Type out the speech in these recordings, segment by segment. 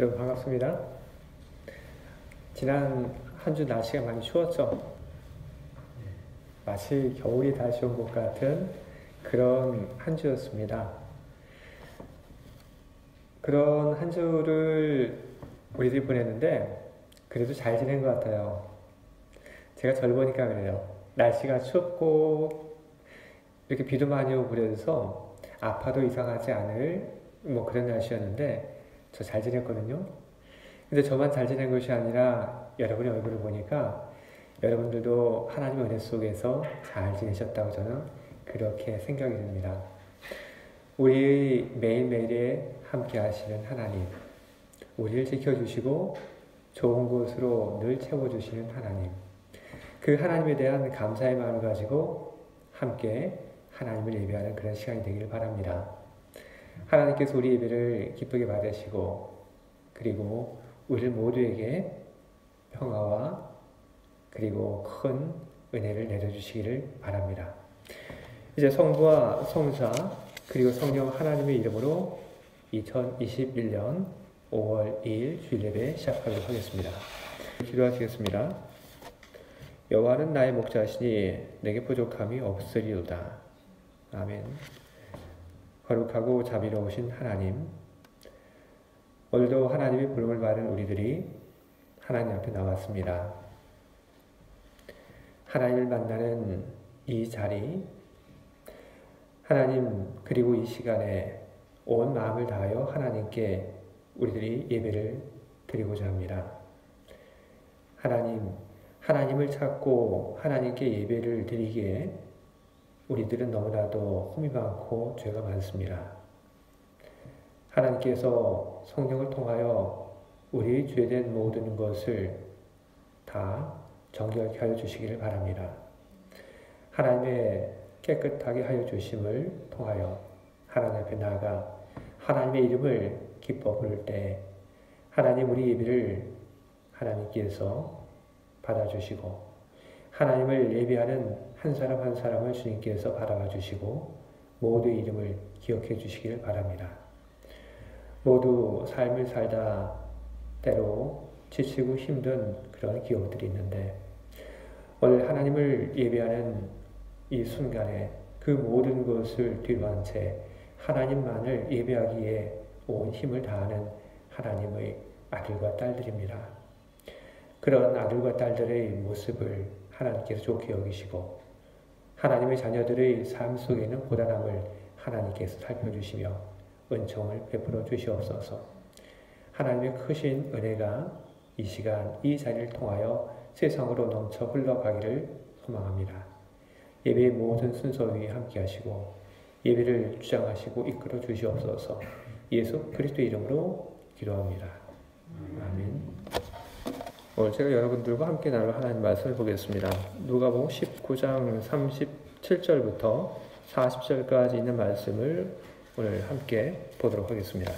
여러분 반갑습니다. 지난 한 주 날씨가 많이 추웠죠? 마치 겨울이 다시 온 것 같은 그런 한 주였습니다. 그런 한 주를 우리들이 보냈는데 그래도 잘 지낸 것 같아요. 제가 젊으니까 그래요. 날씨가 춥고 이렇게 비도 많이 오고 그래서 아파도 이상하지 않을 그런 날씨였는데 저 잘 지냈거든요. 근데 저만 잘 지낸 것이 아니라 여러분의 얼굴을 보니까 여러분들도 하나님의 은혜 속에서 잘 지내셨다고 저는 그렇게 생각이 듭니다. 우리 매일매일에 함께 하시는 하나님, 우리를 지켜주시고 좋은 곳으로 늘 채워주시는 하나님, 그 하나님에 대한 감사의 마음을 가지고 함께 하나님을 예배하는 그런 시간이 되기를 바랍니다. 하나님께서 우리 예배를 기쁘게 받으시고 그리고 우리 모두에게 평화와 그리고 큰 은혜를 내려주시기를 바랍니다. 이제 성부와 성자 그리고 성령 하나님의 이름으로 2021년 5월 2일 주일 예배 시작하도록 하겠습니다. 기도하시겠습니다. 여호와는 나의 목자시니 내게 부족함이 없으리로다. 아멘. 거룩하고 자비로우신 하나님, 오늘도 하나님의 부름을 받은 우리들이 하나님 앞에 나왔습니다. 하나님을 만나는 이 자리, 하나님 그리고 이 시간에 온 마음을 다하여 하나님께 우리들이 예배를 드리고자 합니다. 하나님을 찾고 하나님께 예배를 드리기에 우리들은 너무나도 흠이 많고 죄가 많습니다. 하나님께서 성령을 통하여 우리 죄된 모든 것을 다 정결케 하여 주시기를 바랍니다. 하나님의 깨끗하게 하여 주심을 통하여 하나님 앞에 나아가 하나님의 이름을 기뻐 부를 때 하나님 우리 예배를 하나님께서 받아주시고 하나님을 예배하는 한 사람 한 사람을 주님께서 바라봐 주시고 모두의 이름을 기억해 주시기를 바랍니다. 모두 삶을 살다 때로 지치고 힘든 그런 기억들이 있는데 오늘 하나님을 예배하는 이 순간에 그 모든 것을 뒤로한 채 하나님만을 예배하기에 온 힘을 다하는 하나님의 아들과 딸들입니다. 그런 아들과 딸들의 모습을 하나님께서 좋게 여기시고 하나님의 자녀들의 삶 속에는 고단함을 하나님께서 살펴주시며 은총을 베풀어 주시옵소서. 하나님의 크신 은혜가 이 시간 이 자리를 통하여 세상으로 넘쳐 흘러가기를 소망합니다. 예배의 모든 순서 위에 함께 하시고 예배를 주장하시고 이끌어 주시옵소서. 예수 그리스도의 이름으로 기도합니다. 아멘. 오늘 제가 여러분들과 함께 나눌 하나님 말씀을 보겠습니다. 누가복음 19장 37절부터 40절까지 있는 말씀을 오늘 함께 보도록 하겠습니다.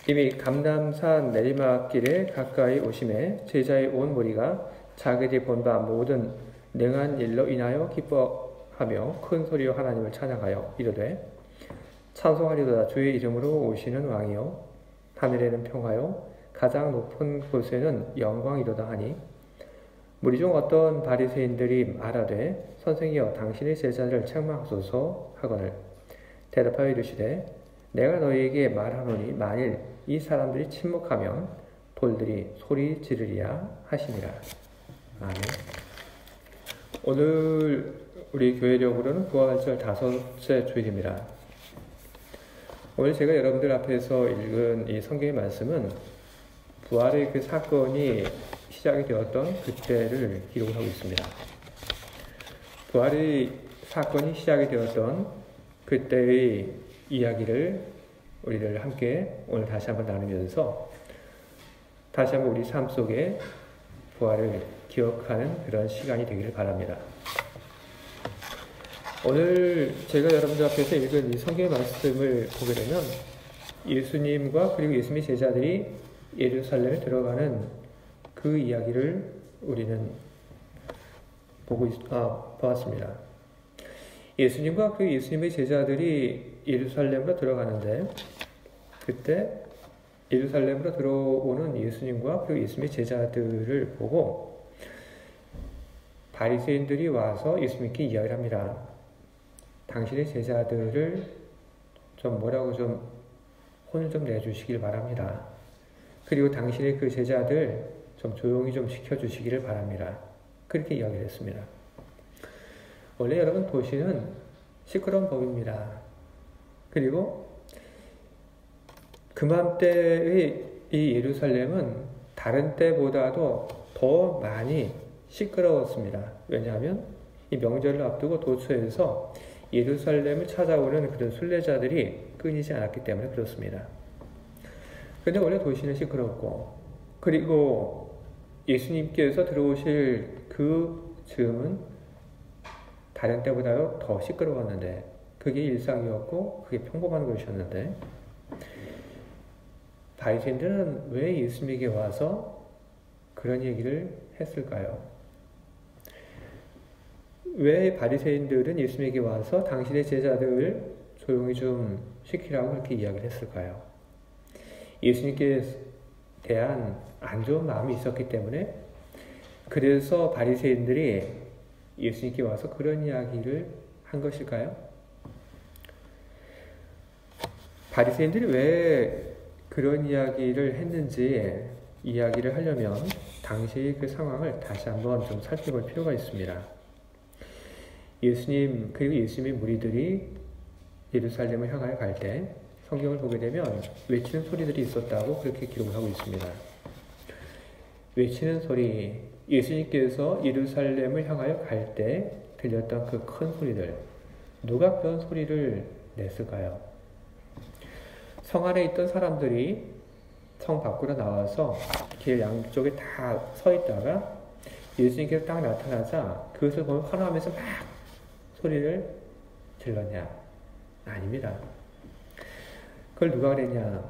이미 감람산 내리막길에 가까이 오심에 제자의 온 무리가 자기들이 본 바 모든 능한 일로 인하여 기뻐하며 큰 소리로 하나님을 찬양하여 이르되 찬송하리로다. 주의 이름으로 오시는 왕이요 하늘에는 평화요 가장 높은 곳에는 영광이로다 하니 무리 중 어떤 바리새인들이 말하되 선생이여 당신의 제자들을 책망하소서 하거늘 대답하여 이르시되 내가 너희에게 말하노니 만일 이 사람들이 침묵하면 돌들이 소리 지르리야 하시니라. 아멘. 오늘 우리 교회력으로는 부활절 5째 주일입니다. 오늘 제가 여러분들 앞에서 읽은 이 성경의 말씀은 부활의 그 사건이 시작이 되었던 그때를 기록하고 있습니다. 부활의 사건이 시작이 되었던 그때의 이야기를 우리를 함께 오늘 다시 한번 나누면서 다시 한번 우리 삶 속에 부활을 기억하는 그런 시간이 되기를 바랍니다. 오늘 제가 여러분들 앞에서 읽은 이 성경의 말씀을 보게 되면 예수님과 그리고 예수님의 제자들이 예루살렘에 들어가는 그 이야기를 우리는 보았습니다. 예수님과 그 예수님의 제자들이 예루살렘으로 들어가는데 그때 예루살렘으로 들어오는 예수님과 그리고 예수님의 제자들을 보고 바리새인들이 와서 예수님께 이야기를 합니다. 당신의 제자들을 좀 뭐라고 좀 혼을 좀 내주시길 바랍니다. 그리고 당신의 그 제자들 좀 조용히 좀 시켜주시기를 바랍니다. 그렇게 이야기를 했습니다. 원래 여러분 도시는 시끄러운 법입니다. 그리고 그맘때의 이 예루살렘은 다른 때보다도 더 많이 시끄러웠습니다. 왜냐하면 이 명절을 앞두고 도처에서 예루살렘을 찾아오는 그런 순례자들이 끊이지 않았기 때문에 그렇습니다. 그런데 원래 도시는 시끄럽고 그리고 예수님께서 들어오실 그 즈음은 다른 때보다도 더 시끄러웠는데 그게 일상이었고 그게 평범한 것이었는데 바리새인들은 왜 예수님에게 와서 그런 얘기를 했을까요? 왜 바리새인들은 예수님에게 와서 당신의 제자들을 조용히 좀 시키라고 그렇게 이야기를 했을까요? 예수님께 대한 안 좋은 마음이 있었기 때문에 그래서 바리새인들이 예수님께 와서 그런 이야기를 한 것일까요? 바리새인들이 왜 그런 이야기를 했는지 이야기를 하려면 당시의 그 상황을 다시 한번 좀 살펴볼 필요가 있습니다. 예수님 그리고 예수님의 무리들이 예루살렘을 향하여 갈 때 성경을 보게 되면 외치는 소리들이 있었다고 그렇게 기록을 하고 있습니다. 외치는 소리, 예수님께서 예루살렘을 향하여 갈 때 들렸던 그 큰 소리들, 누가 그런 소리를 냈을까요? 성 안에 있던 사람들이 성 밖으로 나와서 길 양쪽에 다 서 있다가 예수님께서 딱 나타나자 그것을 보면 환호하면서 막 소리를 질렀냐? 아닙니다. 그걸 누가 그랬냐?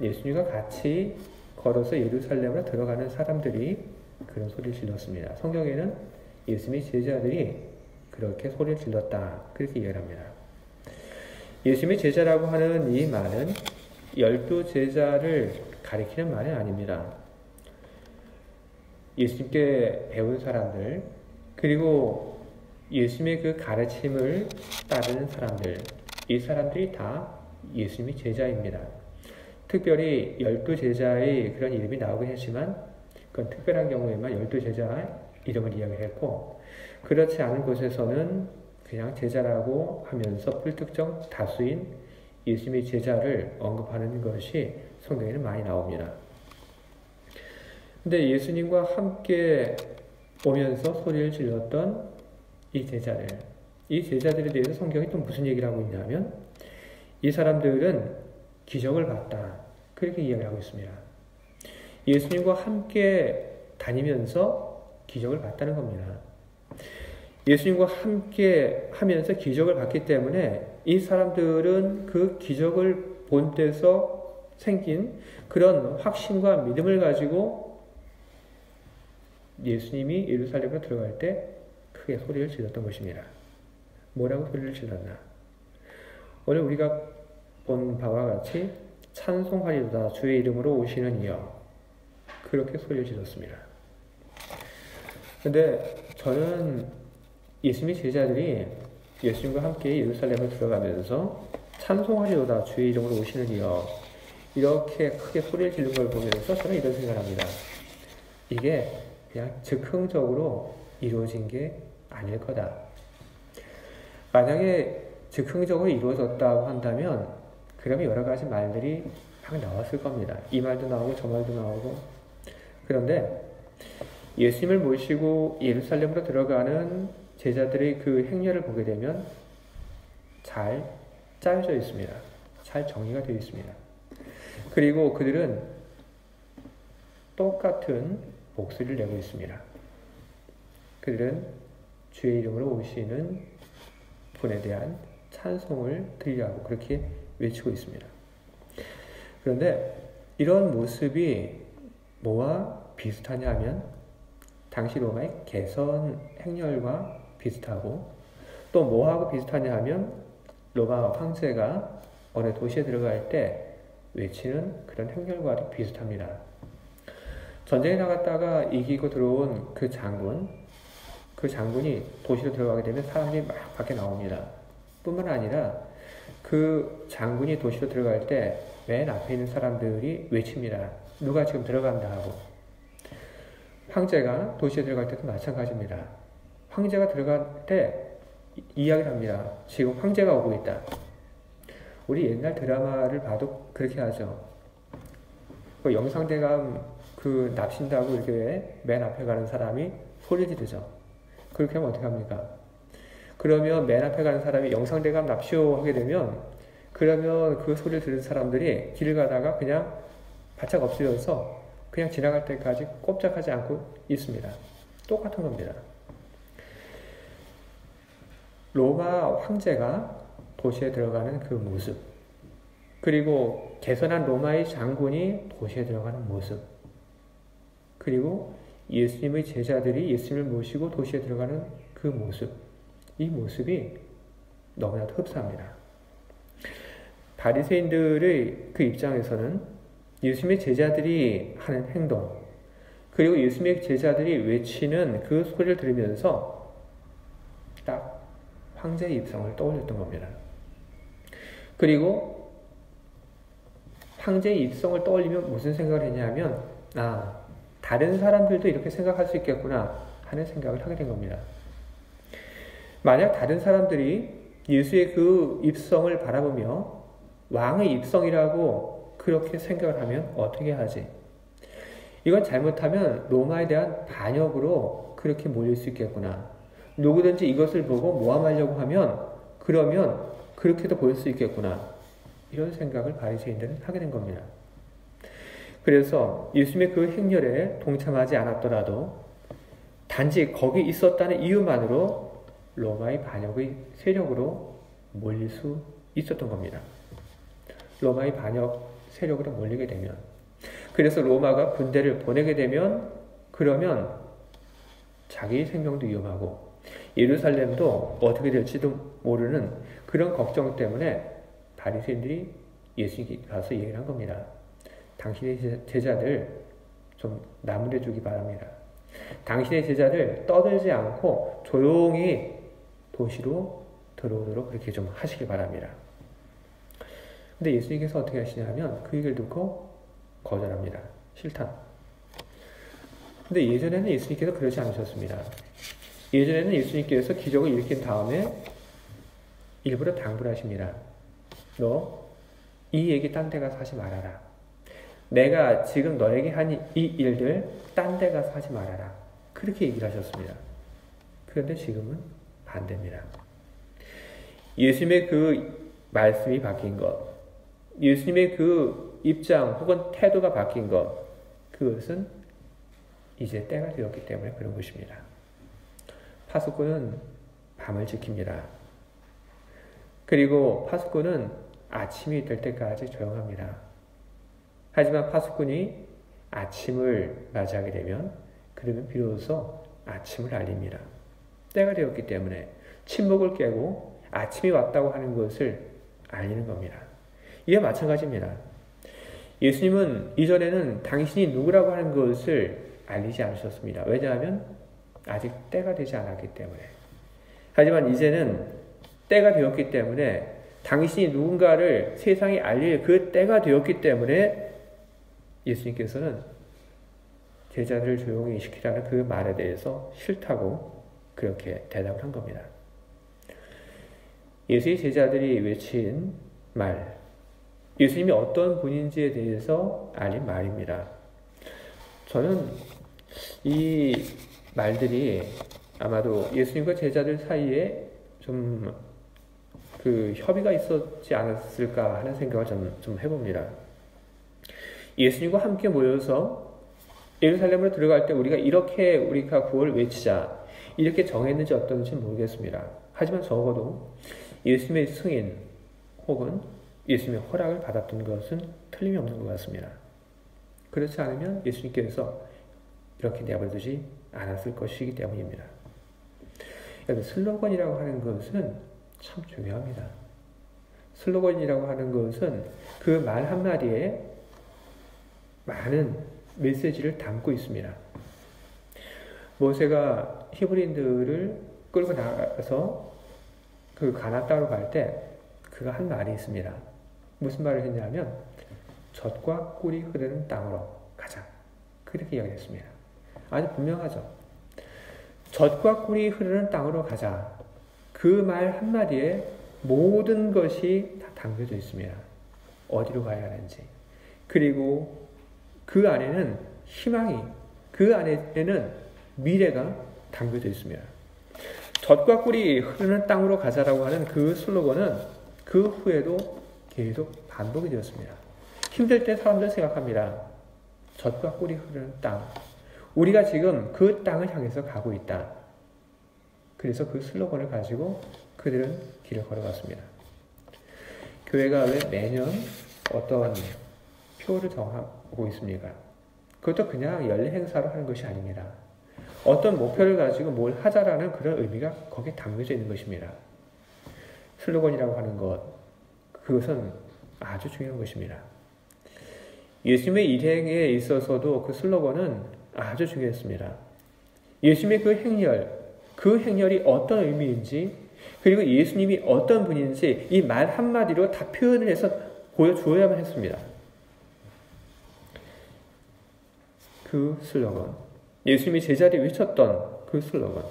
예수님과 같이 걸어서 예루살렘으로 들어가는 사람들이 그런 소리를 질렀습니다. 성경에는 예수님의 제자들이 그렇게 소리를 질렀다. 그렇게 이해합니다. 예수님의 제자라고 하는 이 말은 12제자를 가리키는 말이 아닙니다. 예수님께 배운 사람들, 그리고 예수님의 그 가르침을 따르는 사람들, 이 사람들이 다 예수님의 제자입니다. 특별히 12제자의 그런 이름이 나오긴 했지만 그건 특별한 경우에만 12제자 이름을 이야기했고 그렇지 않은 곳에서는 그냥 제자라고 하면서 불특정 다수인 예수님의 제자를 언급하는 것이 성경에는 많이 나옵니다. 근데 예수님과 함께 오면서 소리를 질렀던 이 제자들에 대해서 성경이 또 무슨 얘기를 하고 있냐면 이 사람들은 기적을 봤다. 그렇게 이야기를 하고 있습니다. 예수님과 함께 다니면서 기적을 봤다는 겁니다. 예수님과 함께 하면서 기적을 봤기 때문에 이 사람들은 그 기적을 본 데서 생긴 그런 확신과 믿음을 가지고 예수님이 예루살렘으로 들어갈 때 크게 소리를 질렀던 것입니다. 뭐라고 소리를 질렀나? 오늘 우리가 본 바와 같이 찬송하리로다 주의 이름으로 오시는 이여 그렇게 소리를 질렀습니다. 근데 저는 예수님의 제자들이 예수님과 함께 예루살렘을 들어가면서 찬송하리로다 주의 이름으로 오시는 이여 이렇게 크게 소리를 지른 걸 보면서 저는 이런 생각을 합니다. 이게 그냥 즉흥적으로 이루어진 게 아닐 거다. 만약에 즉흥적으로 이루어졌다고 한다면 그러면 여러 가지 말들이 막 나왔을 겁니다. 이 말도 나오고 저 말도 나오고. 그런데 예수님을 모시고 예루살렘으로 들어가는 제자들의 그 행렬을 보게 되면 잘 짜여져 있습니다. 잘 정리가 되어 있습니다. 그리고 그들은 똑같은 목소리를 내고 있습니다. 그들은 주의 이름으로 오시는 분에 대한 찬송을 드리라고 그렇게 외치고 있습니다. 그런데 이런 모습이 뭐와 비슷하냐 하면 당시 로마의 개선 행렬과 비슷하고 또 뭐하고 비슷하냐 하면 로마 황제가 어느 도시에 들어갈 때 외치는 그런 행렬과도 비슷합니다. 전쟁에 나갔다가 이기고 들어온 그 장군이 도시로 들어가게 되면 사람들이 막 밖에 나옵니다. 뿐만 아니라 그 장군이 도시로 들어갈 때 맨 앞에 있는 사람들이 외칩니다. 누가 지금 들어간다 하고. 황제가 도시에 들어갈 때도 마찬가지입니다. 황제가 들어갈 때 이야기를 합니다. 지금 황제가 오고 있다. 우리 옛날 드라마를 봐도 그렇게 하죠. 그 영상대감 그 납신다고 이렇게 맨 앞에 가는 사람이 소리 지르죠. 그렇게 하면 어떻게 합니까? 그러면 맨 앞에 가는 사람이 영상대감 납시오 하게 되면 그러면 그 소리를 들은 사람들이 길을 가다가 그냥 바짝 엎드려서 그냥 지나갈 때까지 꼼짝하지 않고 있습니다. 똑같은 겁니다. 로마 황제가 도시에 들어가는 그 모습, 그리고 개선한 로마의 장군이 도시에 들어가는 모습, 그리고 예수님의 제자들이 예수님을 모시고 도시에 들어가는 그 모습, 이 모습이 너무나도 흡사합니다. 바리새인들의 그 입장에서는 예수님의 제자들이 하는 행동, 그리고 예수님의 제자들이 외치는 그 소리를 들으면서 딱 황제의 입성을 떠올렸던 겁니다. 그리고 황제의 입성을 떠올리면 무슨 생각을 했냐면, 다른 사람들도 이렇게 생각할 수 있겠구나 하는 생각을 하게 된 겁니다. 만약 다른 사람들이 예수의 그 입성을 바라보며 왕의 입성이라고 그렇게 생각을 하면 어떻게 하지? 이건 잘못하면 로마에 대한 반역으로 그렇게 몰릴 수 있겠구나. 누구든지 이것을 보고 모함하려고 하면 그러면 그렇게도 보일 수 있겠구나. 이런 생각을 바리새인들은 하게 된 겁니다. 그래서 예수님의 그 행렬에 동참하지 않았더라도 단지 거기 있었다는 이유만으로 로마의 반역의 세력으로 몰릴 수 있었던 겁니다. 로마의 반역 세력으로 몰리게 되면, 그래서 로마가 군대를 보내게 되면 그러면 자기 생명도 위험하고 예루살렘도 어떻게 될지도 모르는 그런 걱정 때문에 바리새인들이 예수님께 가서 얘기를 한 겁니다. 당신의 제자들 좀 나무래 주기 바랍니다. 당신의 제자들 떠들지 않고 조용히 도시로 들어오도록 그렇게 좀 하시기 바랍니다. 근데 예수님께서 어떻게 하시냐면 그 얘기를 듣고 거절합니다. 싫다. 근데 예전에는 예수님께서 그러지 않으셨습니다. 예전에는 예수님께서 기적을 일으킨 다음에 일부러 당부를 하십니다. 너 이 얘기 딴 데 가서 하지 말아라. 내가 지금 너에게 한 이 일들 딴 데 가서 하지 말아라. 그렇게 얘기를 하셨습니다. 그런데 지금은 반대입니다. 예수님의 그 말씀이 바뀐 것, 예수님의 그 입장 혹은 태도가 바뀐 것, 그것은 이제 때가 되었기 때문에 그런 것입니다. 파수꾼은 밤을 지킵니다. 그리고 파수꾼은 아침이 될 때까지 조용합니다. 하지만 파수꾼이 아침을 맞이하게 되면 그러면 비로소 아침을 알립니다. 때가 되었기 때문에 침묵을 깨고 아침이 왔다고 하는 것을 알리는 겁니다. 이와 마찬가지입니다. 예수님은 이전에는 당신이 누구라고 하는 것을 알리지 않으셨습니다. 왜냐하면 아직 때가 되지 않았기 때문에. 하지만 이제는 때가 되었기 때문에 당신이 누군가를 세상에 알릴 그 때가 되었기 때문에 예수님께서는 제자들을 조용히 시키라는 그 말에 대해서 싫다고 그렇게 대답을 한 겁니다. 예수의 제자들이 외친 말, 예수님이 어떤 분인지에 대해서 알린 말입니다. 저는 이 말들이 아마도 예수님과 제자들 사이에 좀 그 협의가 있었지 않았을까 하는 생각을 좀 해봅니다. 예수님과 함께 모여서 예루살렘으로 들어갈 때 우리가 구원을 외치자 이렇게 정했는지 어떤지 모르겠습니다. 하지만 적어도 예수님의 승인 혹은 예수님의 허락을 받았던 것은 틀림이 없는 것 같습니다. 그렇지 않으면 예수님께서 이렇게 내버려두지 않았을 것이기 때문입니다. 여러분, 슬로건이라고 하는 것은 참 중요합니다. 슬로건이라고 하는 것은 그 말 한마디에 많은 메시지를 담고 있습니다. 모세가 히브리인들을 끌고 나가서 그 가나안 땅으로 갈 때 그가 한 말이 있습니다. 무슨 말을 했냐면 젖과 꿀이 흐르는 땅으로 가자. 그렇게 이야기했습니다. 아주 분명하죠. 젖과 꿀이 흐르는 땅으로 가자. 그 말 한마디에 모든 것이 다 담겨져 있습니다. 어디로 가야 하는지. 그리고 그 안에는 희망이, 그 안에는 미래가 담겨져 있습니다. 젖과 꿀이 흐르는 땅으로 가자라고 하는 그 슬로건은 그 후에도 계속 반복이 되었습니다. 힘들 때 사람들 생각합니다. 젖과 꿀이 흐르는 땅. 우리가 지금 그 땅을 향해서 가고 있다. 그래서 그 슬로건을 가지고 그들은 길을 걸어갔습니다. 교회가 왜 매년 어떤 표를 정하고 있습니까? 그것도 그냥 연례 행사로 하는 것이 아닙니다. 어떤 목표를 가지고 뭘 하자라는 그런 의미가 거기에 담겨져 있는 것입니다. 슬로건이라고 하는 것, 그것은 아주 중요한 것입니다. 예수님의 일행에 있어서도 그 슬로건은 아주 중요했습니다. 예수님의 그 행렬이 어떤 의미인지, 그리고 예수님이 어떤 분인지 이 말 한마디로 다 표현을 해서 보여주어야만 했습니다. 그 슬로건, 예수님이 제자리에 외쳤던 그 슬로건,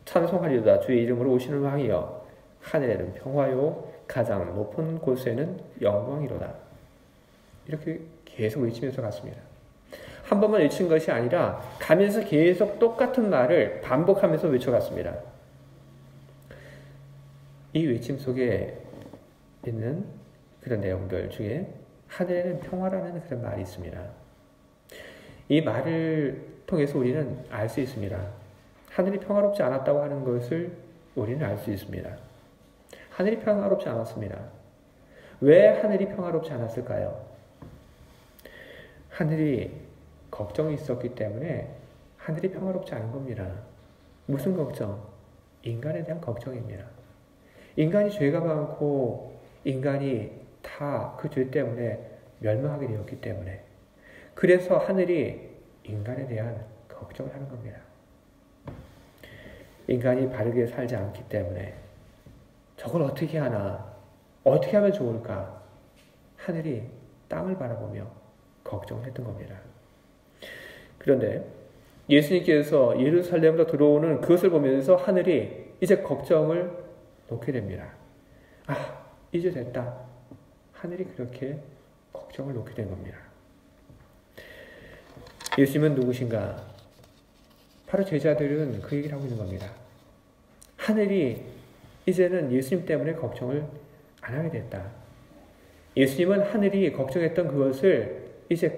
찬송하리로다 주의 이름으로 오시는 왕이여, 하늘에는 평화요 가장 높은 곳에는 영광이로다. 이렇게 계속 외치면서 갔습니다. 한 번만 외친 것이 아니라 가면서 계속 똑같은 말을 반복하면서 외쳐갔습니다. 이 외침 속에 있는 그런 내용들 중에 하늘에는 평화라는 그런 말이 있습니다. 이 말을 통해서 우리는 알 수 있습니다. 하늘이 평화롭지 않았다고 하는 것을 우리는 알 수 있습니다. 하늘이 평화롭지 않았습니다. 왜 하늘이 평화롭지 않았을까요? 하늘이 걱정이 있었기 때문에 하늘이 평화롭지 않은 겁니다. 무슨 걱정? 인간에 대한 걱정입니다. 인간이 죄가 많고 인간이 다 그 죄 때문에 멸망하게 되었기 때문에, 그래서 하늘이 인간에 대한 걱정을 하는 겁니다. 인간이 바르게 살지 않기 때문에 저걸 어떻게 하나, 어떻게 하면 좋을까, 하늘이 땅을 바라보며 걱정을 했던 겁니다. 그런데 예수님께서 예루살렘으로 들어오는 그것을 보면서 하늘이 이제 걱정을 놓게 됩니다. 아, 이제 됐다. 하늘이 그렇게 걱정을 놓게 된 겁니다. 예수님은 누구신가? 바로 제자들은 그 얘기를 하고 있는 겁니다. 하늘이 이제는 예수님 때문에 걱정을 안 하게 됐다. 예수님은 하늘이 걱정했던 그것을 이제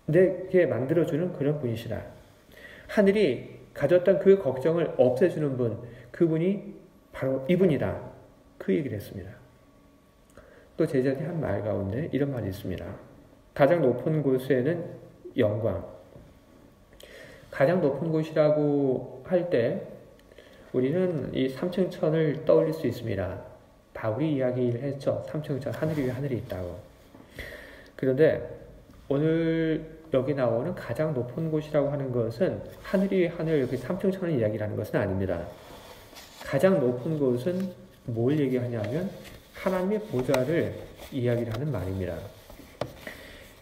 끝내게 만들어주는 그런 분이시다. 하늘이 가졌던 그 걱정을 없애주는 분, 그분이 바로 이분이다. 그 얘기를 했습니다. 또 제자들이 한 말 가운데 이런 말이 있습니다. 가장 높은 곳에는 영광. 가장 높은 곳이라고 할 때 우리는 이 3층 천을 떠올릴 수 있습니다. 바울이 이야기를 했죠. 3층 천, 하늘 위에 하늘이 있다고. 그런데 오늘 여기 나오는 가장 높은 곳이라고 하는 것은 하늘 위에 하늘, 여기 3층 천을 이야기를 하는 것은 아닙니다. 가장 높은 곳은 뭘 얘기하냐면 하나님의 보좌를 이야기를 하는 말입니다.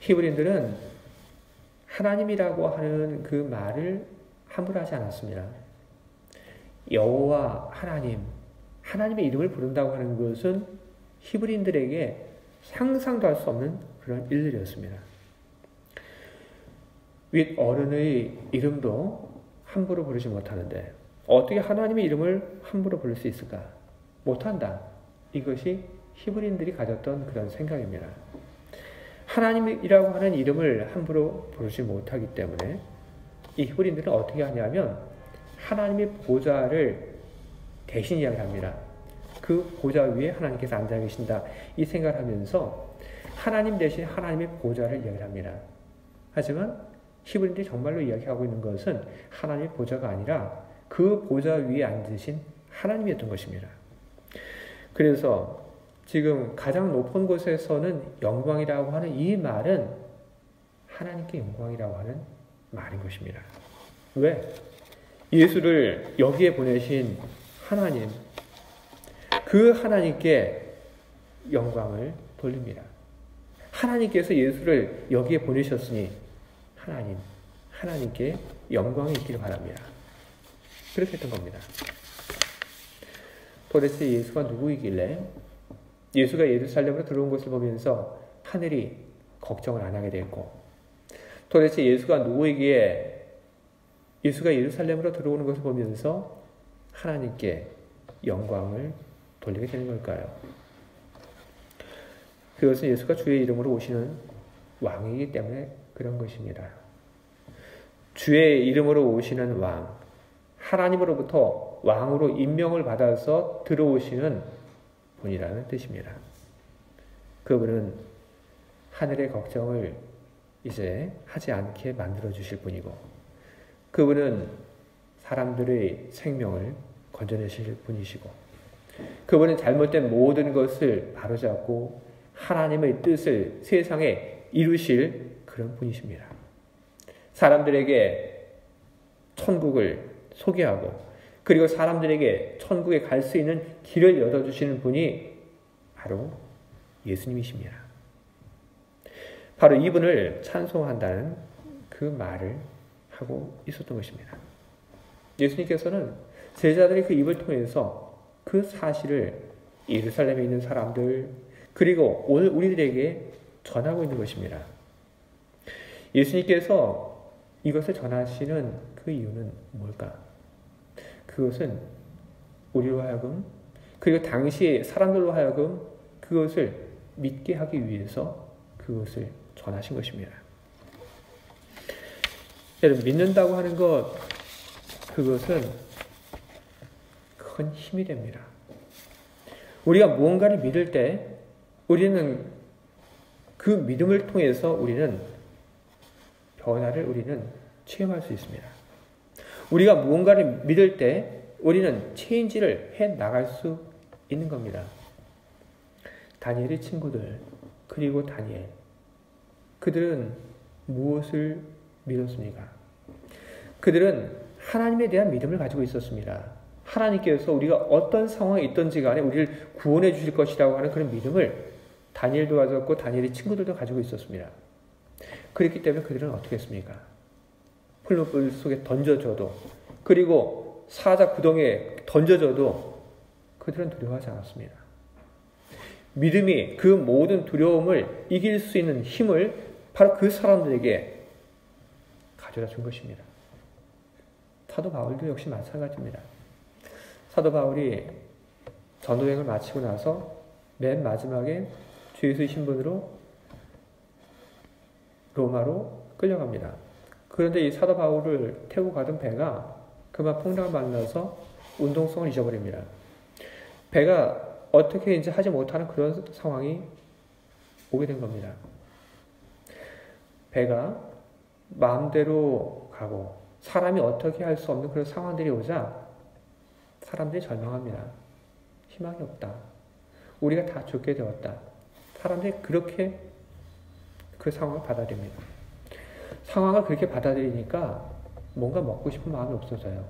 히브리인들은 하나님이라고 하는 그 말을 함부로 하지 않았습니다. 여호와 하나님, 하나님의 이름을 부른다고 하는 것은 히브리인들에게 상상도 할 수 없는 그런 일들이었습니다. 윗 어른의 이름도 함부로 부르지 못하는데 어떻게 하나님의 이름을 함부로 부를 수 있을까? 못한다. 이것이 히브리인들이 가졌던 그런 생각입니다. 하나님이라고 하는 이름을 함부로 부르지 못하기 때문에 이 히브리인들은 어떻게 하냐면 하나님의 보좌를 대신 이야기합니다. 그 보좌 위에 하나님께서 앉아 계신다. 이 생각을 하면서 하나님 대신 하나님의 보좌를 이야기합니다. 하지만 히브리인들이 정말로 이야기하고 있는 것은 하나님의 보좌가 아니라 그 보좌 위에 앉으신 하나님이었던 것입니다. 그래서 지금 가장 높은 곳에서는 영광이라고 하는 이 말은 하나님께 영광이라고 하는 말인 것입니다. 왜? 예수를 여기에 보내신 하나님, 그 하나님께 영광을 돌립니다. 하나님께서 예수를 여기에 보내셨으니 하나님께 영광이 있기를 바랍니다. 그렇게 했던 겁니다. 도대체 예수가 누구이길래 예수가 예루살렘으로 들어온 것을 보면서 하늘이 걱정을 안 하게 됐고, 도대체 예수가 누구이기에 예수가 예루살렘으로 들어오는 것을 보면서 하나님께 영광을 돌리게 되는 걸까요? 그것은 예수가 주의 이름으로 오시는 왕이기 때문에 그런 것입니다. 주의 이름으로 오시는 왕, 하나님으로부터 왕으로 임명을 받아서 들어오시는 분이라는 뜻입니다. 그분은 하늘의 걱정을 이제 하지 않게 만들어 주실 분이고, 그분은 사람들의 생명을 건져내실 분이시고, 그분은 잘못된 모든 것을 바로잡고 하나님의 뜻을 세상에 이루실 그런 분이십니다. 사람들에게 천국을 소개하고, 그리고 사람들에게 천국에 갈 수 있는 길을 열어주시는 분이 바로 예수님이십니다. 바로 이분을 찬송한다는 그 말을 하고 있었던 것입니다. 예수님께서는 제자들의 그 입을 통해서 그 사실을 예루살렘에 있는 사람들, 그리고 오늘 우리들에게 전하고 있는 것입니다. 예수님께서 이것을 전하시는 그 이유는 뭘까? 그것은 우리로 하여금, 그리고 당시 사람들로 하여금 그것을 믿게 하기 위해서 그것을 전하신 것입니다. 여러분, 믿는다고 하는 것, 그것은 큰 힘이 됩니다. 우리가 무언가를 믿을 때 우리는 그 믿음을 통해서 우리는 변화를 체험할 수 있습니다. 우리가 무언가를 믿을 때 우리는 체인지를 해 나갈 수 있는 겁니다. 다니엘의 친구들, 그리고 다니엘, 그들은 무엇을 믿었습니까? 그들은 하나님에 대한 믿음을 가지고 있었습니다. 하나님께서 우리가 어떤 상황에 있든지 간에 우리를 구원해 주실 것이라고 하는 그런 믿음을 다니엘도 가졌고 다니엘의 친구들도 가지고 있었습니다. 그렇기 때문에 그들은 어떻게 했습니까? 풀무불 속에 던져줘도, 그리고 사자 구덩이에 던져줘도 그들은 두려워하지 않았습니다. 믿음이 그 모든 두려움을 이길 수 있는 힘을 바로 그 사람들에게 가져다 준 것입니다. 사도 바울도 역시 마찬가지입니다. 사도 바울이 전도행을 마치고 나서 맨 마지막에 주 예수의 신분으로 로마로 끌려갑니다. 그런데 이 사도 바울을 태우고 가던 배가 그만 풍랑을 만나서 운동성을 잊어버립니다. 배가 어떻게 이제 하지 못하는 그런 상황이 오게 된 겁니다. 배가 마음대로 가고 사람이 어떻게 할 수 없는 그런 상황들이 오자 사람들이 절망합니다. 희망이 없다. 우리가 다 죽게 되었다. 사람들이 그렇게 그 상황을 받아들입니다. 상황을 그렇게 받아들이니까 뭔가 먹고 싶은 마음이 없어져요.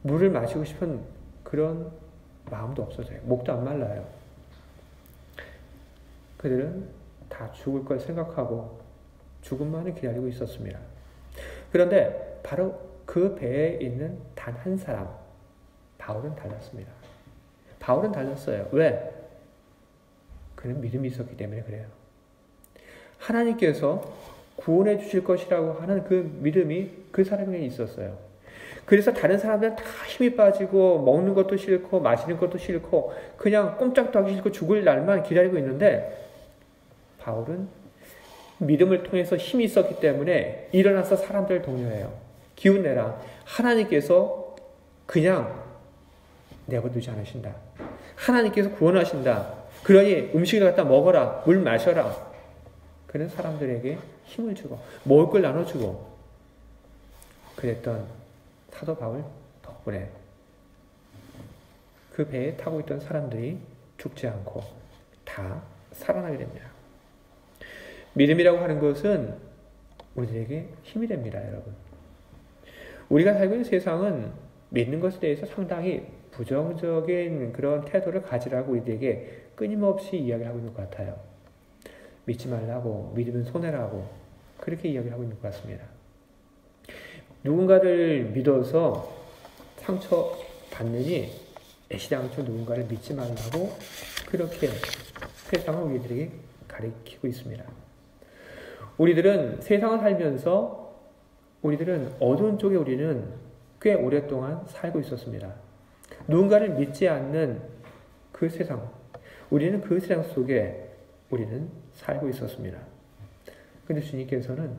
물을 마시고 싶은 그런 마음도 없어져요. 목도 안 말라요. 그들은 다 죽을 걸 생각하고 죽음만을 기다리고 있었습니다. 그런데 바로 그 배에 있는 단 한 사람, 바울은 달랐습니다. 바울은 달랐어요. 왜? 그는 믿음이 있었기 때문에 그래요. 하나님께서 구원해 주실 것이라고 하는 그 믿음이 그 사람에게 있었어요. 그래서 다른 사람들은 다 힘이 빠지고 먹는 것도 싫고 마시는 것도 싫고 그냥 꼼짝도 하기 싫고 죽을 날만 기다리고 있는데 바울은 믿음을 통해서 힘이 있었기 때문에 일어나서 사람들을 독려해요. 기운내라. 하나님께서 그냥 내버려두지 않으신다. 하나님께서 구원하신다. 그러니 음식을 갖다 먹어라. 물 마셔라. 그런 사람들에게 힘을 주고 먹을 걸 나눠주고 그랬던 사도 바울 덕분에 그 배에 타고 있던 사람들이 죽지 않고 다 살아나게 됩니다. 믿음이라고 하는 것은 우리에게 힘이 됩니다, 여러분. 우리가 살고 있는 세상은 믿는 것에 대해서 상당히 부정적인 그런 태도를 가지라고 우리에게 끊임없이 이야기를 하고 있는 것 같아요. 믿지 말라고, 믿으면 손해라고 그렇게 이야기를 하고 있는 것 같습니다. 누군가를 믿어서 상처받느니 애시당초 누군가를 믿지 말라고 그렇게 세상을 우리들에게 가르치고 있습니다. 우리들은 세상을 살면서 우리들은 어두운 쪽에 우리는 꽤 오랫동안 살고 있었습니다. 누군가를 믿지 않는 그 세상, 우리는 그 세상 속에 우리는 살고 있었습니다. 그런데 주님께서는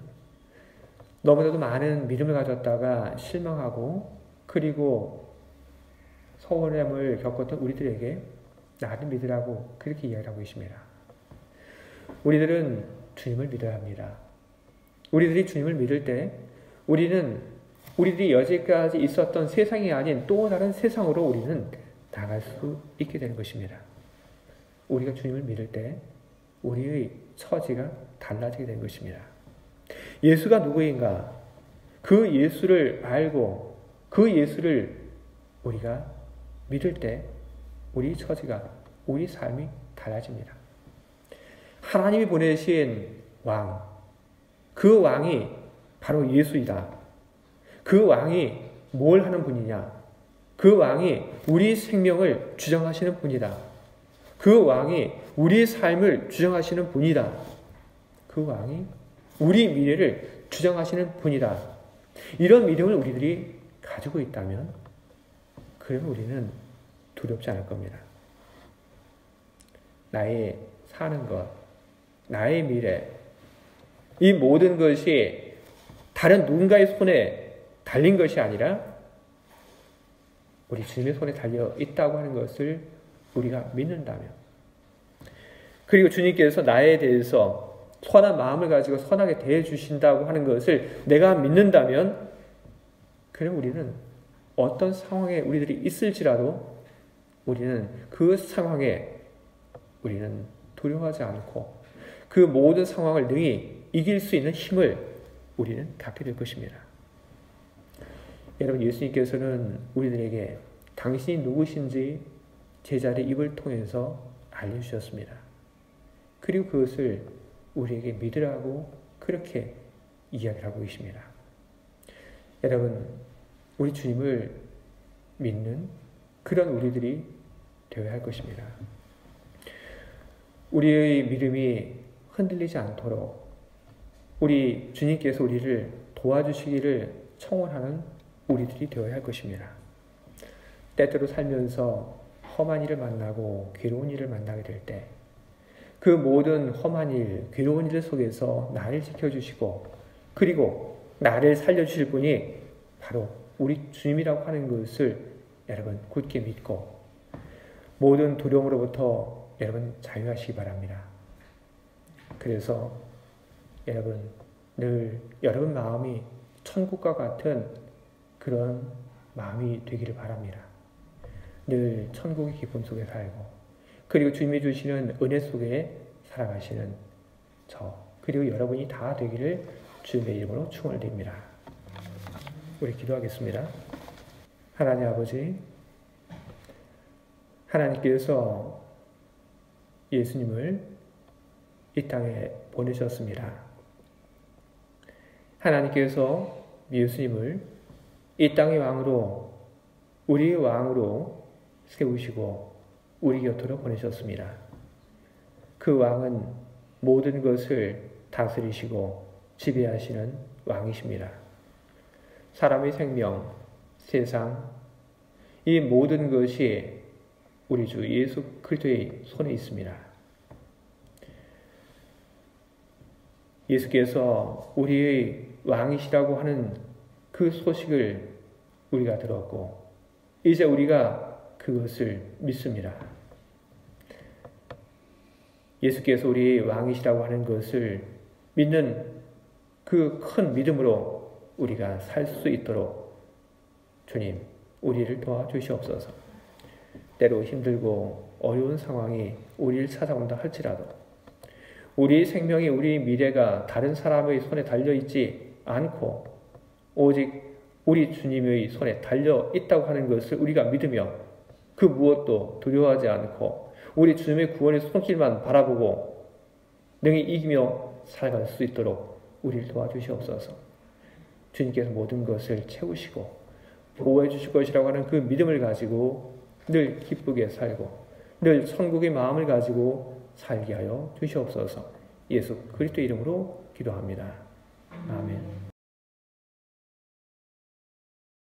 너무나도 많은 믿음을 가졌다가 실망하고 그리고 서운함을 겪었던 우리들에게 나를 믿으라고 그렇게 이야기하고 계십니다. 우리들은 주님을 믿어야 합니다. 우리들이 주님을 믿을 때 우리들이 여지까지 있었던 세상이 아닌 또 다른 세상으로 우리는 나갈 수 있게 되는 것입니다. 우리가 주님을 믿을 때 우리의 처지가 달라지게 되는 것입니다. 예수가 누구인가? 그 예수를 알고 그 예수를 우리가 믿을 때 우리 처지가, 우리 삶이 달라집니다. 하나님이 보내신 왕, 그 왕이 바로 예수이다. 그 왕이 뭘 하는 분이냐? 그 왕이 우리 생명을 주장하시는 분이다. 그 왕이 우리의 삶을 주장하시는 분이다. 그 왕이 우리 미래를 주장하시는 분이다. 이런 믿음을 우리들이 가지고 있다면 그러면 우리는 두렵지 않을 겁니다. 나의 사는 것, 나의 미래, 이 모든 것이 다른 누군가의 손에 달린 것이 아니라 우리 주님의 손에 달려 있다고 하는 것을 우리가 믿는다면, 그리고 주님께서 나에 대해서 선한 마음을 가지고 선하게 대해주신다고 하는 것을 내가 믿는다면, 그럼 우리는 어떤 상황에 우리들이 있을지라도 우리는 그 상황에 우리는 두려워하지 않고 그 모든 상황을 능히 이길 수 있는 힘을 우리는 갖게 될 것입니다. 여러분, 예수님께서는 우리들에게 당신이 누구신지 제자들의 입을 통해서 알려주셨습니다. 그리고 그것을 우리에게 믿으라고 그렇게 이야기를 하고 계십니다. 여러분, 우리 주님을 믿는 그런 우리들이 되어야 할 것입니다. 우리의 믿음이 흔들리지 않도록 우리 주님께서 우리를 도와주시기를 청원하는 우리들이 되어야 할 것입니다. 때때로 살면서 험한 일을 만나고 괴로운 일을 만나게 될 때 그 모든 험한 일, 괴로운 일 속에서 나를 지켜주시고 그리고 나를 살려주실 분이 바로 우리 주님이라고 하는 것을 여러분 굳게 믿고 모든 두려움으로부터 여러분 자유하시기 바랍니다. 그래서 여러분 늘 여러분 마음이 천국과 같은 그런 마음이 되기를 바랍니다. 늘 천국의 기쁨 속에 살고 그리고 주님이 주시는 은혜 속에 살아가시는 저 그리고 여러분이 다 되기를 주님의 이름으로 축원을 드립니다. 우리 기도하겠습니다. 하나님 아버지, 하나님께서 예수님을 이 땅에 보내셨습니다. 하나님께서 예수님을 이 땅의 왕으로, 우리의 왕으로 세우시고 우리 곁으로 보내셨습니다. 그 왕은 모든 것을 다스리시고 지배하시는 왕이십니다. 사람의 생명, 세상, 이 모든 것이 우리 주 예수 그리스도의 손에 있습니다. 예수께서 우리의 왕이시라고 하는 그 소식을 우리가 들었고 이제 우리가 그것을 믿습니다. 예수께서 우리의 왕이시라고 하는 것을 믿는 그 큰 믿음으로 우리가 살 수 있도록 주님, 우리를 도와주시옵소서. 때로 힘들고 어려운 상황이 우리를 찾아온다 할지라도 우리의 생명이 우리의 미래가 다른 사람의 손에 달려있지 않고 오직 우리 주님의 손에 달려있다고 하는 것을 우리가 믿으며 그 무엇도 두려워하지 않고 우리 주님의 구원의 손길만 바라보고 능히 이기며 살아갈 수 있도록 우리를 도와주시옵소서. 주님께서 모든 것을 채우시고 보호해 주실 것이라고 하는 그 믿음을 가지고 늘 기쁘게 살고 늘 천국의 마음을 가지고 살게 하여 주시옵소서. 예수 그리스도 이름으로 기도합니다. 아멘.